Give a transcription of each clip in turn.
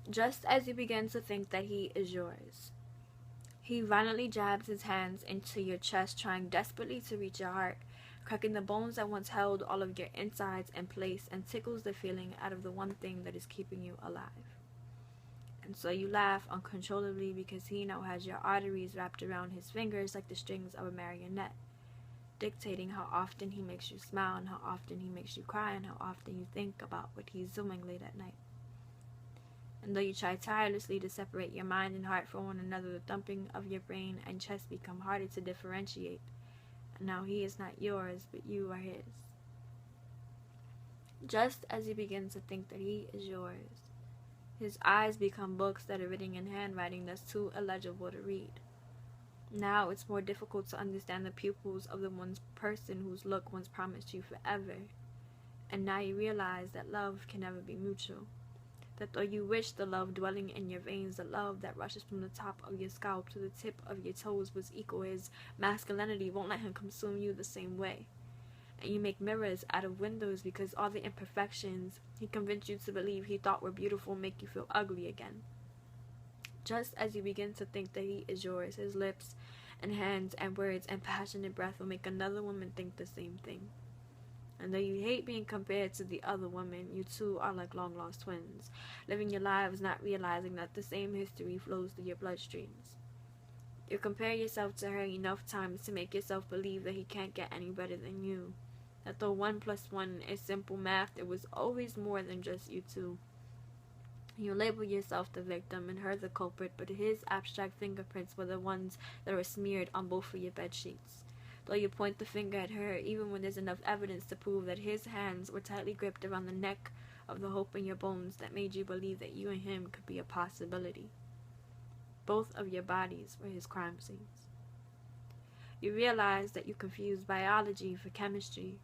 Just as you begin to think that he is yours, he violently jabs his hands into your chest, trying desperately to reach your heart, cracking the bones that once held all of your insides in place, and tickles the feeling out of the one thing that is keeping you alive. And so you laugh uncontrollably because he now has your arteries wrapped around his fingers like the strings of a marionette, dictating how often he makes you smile and how often he makes you cry and how often you think about what he's doing late at night. And though you try tirelessly to separate your mind and heart from one another, the thumping of your brain and chest become harder to differentiate. And now he is not yours, but you are his. Just as you begin to think that he is yours, his eyes become books that are written in handwriting that's too illegible to read. Now it's more difficult to understand the pupils of the one person whose look once promised you forever. And now you realize that love can never be mutual. That though you wish the love dwelling in your veins, the love that rushes from the top of your scalp to the tip of your toes was equal, his masculinity won't let him consume you the same way. And you make mirrors out of windows because all the imperfections he convinced you to believe he thought were beautiful make you feel ugly again. Just as you begin to think that he is yours, his lips and hands and words and passionate breath will make another woman think the same thing. And though you hate being compared to the other woman, you two are like long-lost twins, living your lives not realizing that the same history flows through your bloodstreams. You compare yourself to her enough times to make yourself believe that he can't get any better than you. That though 1 + 1 is simple math, there was always more than just you two. You label yourself the victim and her the culprit, but his abstract fingerprints were the ones that were smeared on both of your bed sheets. Though you point the finger at her, even when there's enough evidence to prove that his hands were tightly gripped around the neck of the hope in your bones that made you believe that you and him could be a possibility. Both of your bodies were his crime scenes. You realize that you confused biology for chemistry,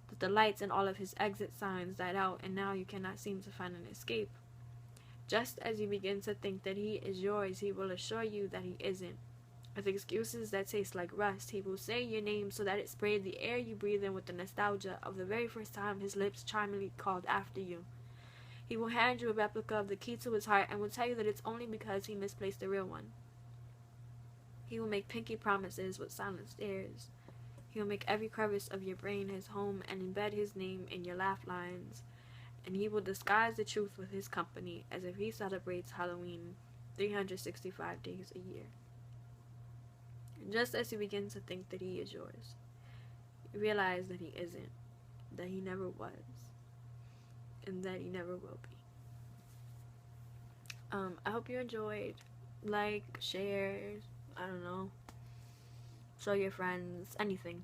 that the lights in all of his exit signs died out, and now you cannot seem to find an escape. Just as you begin to think that he is yours, he will assure you that he isn't. With excuses that taste like rust, he will say your name so that it sprayed the air you breathe in with the nostalgia of the very first time his lips charmingly called after you. He will hand you a replica of the key to his heart and will tell you that it's only because he misplaced the real one. He will make pinky promises with silent stares. He will make every crevice of your brain his home and embed his name in your laugh lines. And he will disguise the truth with his company as if he celebrates Halloween 365 days a year. And just as you begin to think that he is yours, you realize that he isn't, that he never was, and that he never will be. I hope you enjoyed. Like, share, I don't know, show your friends, anything.